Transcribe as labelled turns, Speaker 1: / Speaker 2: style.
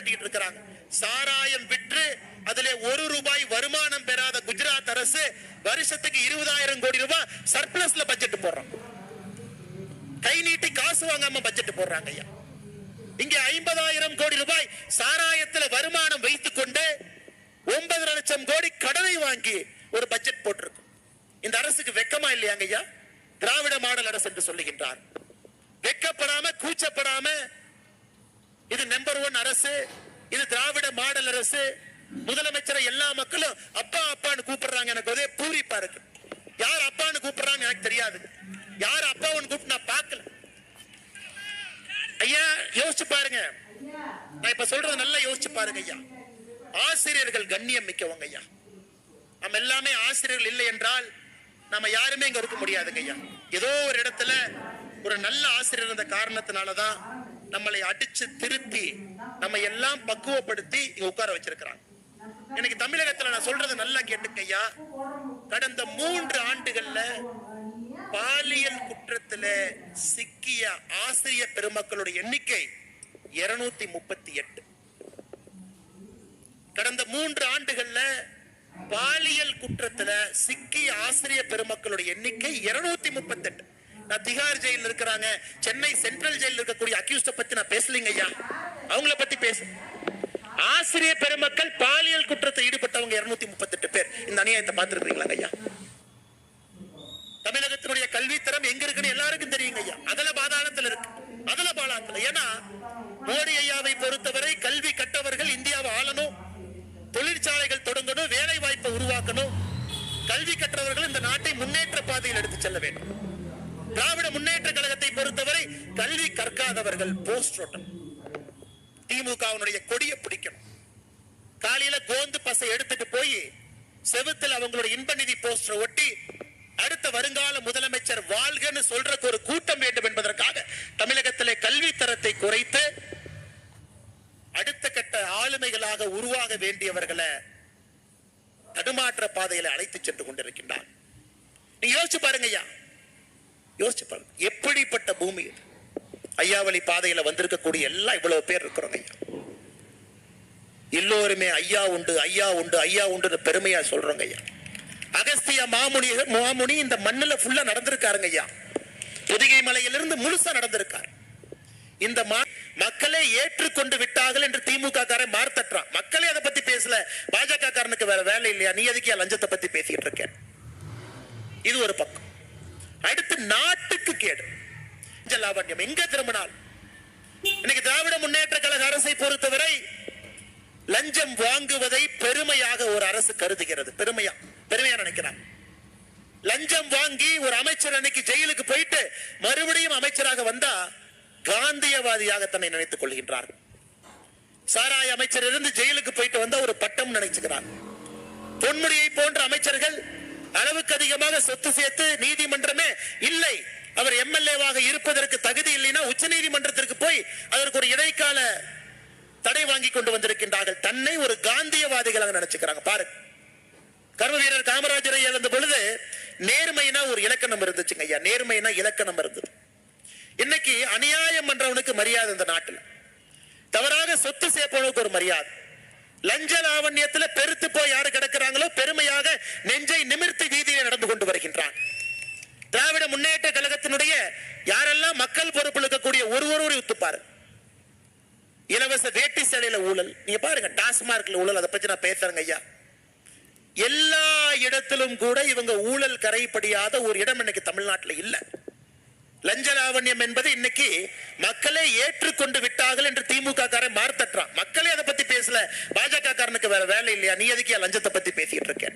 Speaker 1: கட்டிட்டு இருக்கிறாங்க. சாராயம் விற்று அதிலே 1 ரூபாய் வருமானம் பெறாத குஜராத் அரசு வருஷத்துக்கு 20,000 கோடி ரூபாய் சர்ப்ளஸ்ல பட்ஜெட் போடுறாங்க. கை நீட்டி காசு வாங்காம பட்ஜெட் போடுறாங்க ஐயா. இங்க 50,000 கோடி ரூபாய் சாராயத்துல வருமானம் வைத்துக் கொண்டு 9 லட்சம் கோடி கடனை வாங்கி ஒரு பட்ஜெட் போட்டிருக்கும். இந்த அரசுக்கு வெக்கமா இல்லையாங்க ஐயா? திராவிட மாடல் அரசு என்று சொல்லுகின்றார். வெக்கப்படாம கூச்சப்படாம இது நம்பர் 1 அரசு, இது திராவிட மாடல் அரசு. முதலமைச்சரை எல்லா மக்களும் அப்பா அப்பான்னு கூப்பிடுறாங்க. எனக்கு ஒரே பூரிப்பா இருக்கு. யார் அப்பான்னு கூப்பிடுறாங்க எனக்கு தெரியாது. யார் அப்பான்னு கூப்பிட்டு நான் பார்க்கல. ஐயா யோசிச்சு பாருங்க. நான் இப்ப சொல்றது நல்லா யோசிச்சு பாருங்க ஐயா. ஆசிரியர்கள் கண்ணியம் மிக்கவங்க ஐயா. நம்ம எல்லாமே ஆசிரியர்கள் இல்லை என்றால் நம்ம யாருமே இங்க இருக்க முடியாதுங்க ஐயா. ஏதோ ஒரு இடத்துல ஒரு நல்ல ஆசிரியர் இருந்த காரணத்தினாலதான் நம்மளை அடிச்சு திருத்தி நம்ம எல்லாம் பக்குவப்படுத்தி இங்க உட்கார வச்சிருக்கிறாங்க. எனக்கு தமிழகத்துல நான் சொல்றது நல்லா கேட்டுக்க ஐயா. கடந்த 3 ஆண்டுகள்ல பாலியல் குற்றத்துல சிக்கிய ஆசிரியர் பெருமக்களுடைய எண்ணிக்கை 238. கடந்த 3 ஆண்டுகள்ல பாலியல் குற்றத்துல சிக்கிய ஆசிரியர் பெருமக்களுடைய எண்ணிக்கை 238. நான் திகார் ஜெயில இருக்கிறாங்க, சென்னை சென்ட்ரல் ஜெயில இருக்கக்கூடிய அக்யூஸ்ட பத்தி நான் பேசலீங்க ஐயா. அவங்கள பத்தி பேச ஆசிரியர் பெருமக்கள் பாலியல் குற்றத்தில் ஈடுபட்டவங்க 238 பேர். இந்த அநியாயத்தை பார்த்திருக்கீங்களா ஐயா? தமிழகத்தினுடைய கல்வித்தரம் எங்க இருக்குன்னு எல்லாருக்கும் தெரியுங்க ஐயா. அதல பாதாளத்துல இருக்கு, அதல பாதாளத்துல. ஏன்னா மோடி ஐயாவை பொறுத்தவரை கல்வி கற்றவர்கள் இந்தியாவை ஆளணும், தொழிற்சாலைகள் தொடங்கணும், வேலை வாய்ப்பை உருவாக்கணும். கல்வி கற்றவர்கள் இந்த நாட்டை முன்னேற்ற பாதையில் எடுத்து செல்ல வேண்டும். திராவிட முன்னேற்ற கழகத்தை பொறுத்தவரை கல்வி கற்காதவர்கள் போஸ்ட் ஓட்டம், திமுகவினுடைய கொடியை பிடிக்கணும். காலையில கோந்து பசை எடுத்துட்டு போய் செவுத்தில் அவங்களுடைய இன்ப நிதி போஸ்டர் ஒட்டி அடுத்த வருங்கால முதலமைச்சர் வாழ்கன்னு சொல்றதுக்கு ஒரு கூட்டம் வேண்டும் என்பதற்காக தமிழகத்திலே கல்வி தரத்தை குறைத்து அடுத்த கட்ட ஆளுமைகளாக உருவாக வேண்டியவர்களை தடுமாற்ற பாதையில அழைத்து சென்று கொண்டிருக்கின்றார். நீங்க யோசிச்சு பாருங்க ஐயா, யோசிச்சு பாருங்க. எப்படிப்பட்ட பூமி இது? ஐயாவளி பாதையில வந்திருக்கக்கூடிய எல்லாம் இவ்வளவு பேர் இருக்கிறோங்க ஐயா. எல்லோருமே ஐயா உண்டு, ஐயா உண்டு, ஐயா உண்டு பெருமையா சொல்றோங்க ஐயா. அகஸ்திய மாமுனி இந்த மண்ணுல ஃபுல்லா நடந்திருக்காருங்க ஐயா. பொதிகை மலையிலிருந்து முழுசா நடந்திருக்காரு. இந்த மக்களே ஏற்றுக்கொண்டு விட்டார்கள் என்று திமுக காரன் மார்த்தட்டான். மக்களே அதை பத்தி பேசல. பாஜக காரனுக்கு வேற வேலை இல்லையா? நீ எதுக்கு லஞ்சத்தை பத்தி பேசிட்டு இருக்க? இது ஒரு பக்கம். அடுத்து நாட்டுக்கு கேடு லாவண்யம் எங்க திரும்பினால். இன்னைக்கு திராவிட முன்னேற்ற கழக அரசை பொறுத்தவரை லஞ்சம் வாங்குவதை பெருமையாக ஒரு அரசு கருதுகிறது. பெருமையா நினைக்கிறார். லஞ்சம் வாங்கி ஒரு அமைச்சர் அன்னைக்கு ஜெயிலுக்கு போயிட்டு மறுபடியும் அமைச்சராக வந்தா காந்தியவாதியாக தன்னை நினைத்துக் கொள்கின்றார். சாராய அமைச்சர் இருந்து ஜெயிலுக்கு போயிட்டு வந்தா ஒரு பட்டம் நினைச்சுக்கிறார். பொன்முடியை போன்ற அமைச்சர்கள் அளவுக்கு அதிகமாக சொத்து சேர்த்து நீதிமன்றமே இல்லை, அவர் எம்எல்ஏவாக இருப்பதற்கு தகுதி இல்லைன்னா உச்ச நீதிமன்றத்திற்கு போய் அதற்கு ஒரு இடைக்கால தடை வாங்கி கொண்டு வந்திருக்கின்றார்கள். தன்னை ஒரு காந்தியவாதிகளாக நினைச்சுக்கிறாங்க. பாருங்க, கர்ம வீரர் காமராஜரை இழந்த பொழுது நேர்மைனா ஒரு இலக்கணம் இருந்துச்சுங்க ஐயா. நேர்மைனா இலக்கணம் இருந்தது. இன்னைக்கு அநியாயம் பண்றவனுக்கு மரியாதை இந்த நாட்டில், தவறாக சொத்து சேர்ப்பவனுக்கு ஒரு மரியாதை. லஞ்ச லாவண்யத்துல பெருத்து போய் யாரு கிடக்கிறாங்களோ பெருமையாக நெஞ்சை நிமிர்த்தி வீதியில் நடந்து கொண்டு வருகின்றான். திராவிட முன்னேற்ற கழகத்தினுடைய யாரெல்லாம் மக்கள் பொறுப்பில் இருக்கக்கூடிய ஒருவரை ஒத்துப்பாரு. இலவச வேட்டி சேலையில ஊழல் நீங்க பாருங்க, டாஸ்மார்க்ல ஊழல், அதை பத்தி நான் பேசுறேங்க ஐயா. எல்லா இடத்திலும் கூட இவங்க ஊழல் கரைப்படியாத ஒரு இடம் இன்னைக்கு தமிழ்நாட்டில் இல்ல. லஞ்ச லாவண்யம் என்பது இன்னைக்கு மக்களே ஏற்றுக்கொண்டு விட்டார்கள் என்று திமுக காரன் மார்த்தட்டான். மக்களே அதை பத்தி பேசல. பாஜக காரனுக்கு வேற வேலை இல்லையா? நீ எதுக்கு லஞ்சத்தை பத்தி பேசிட்டு இருக்க?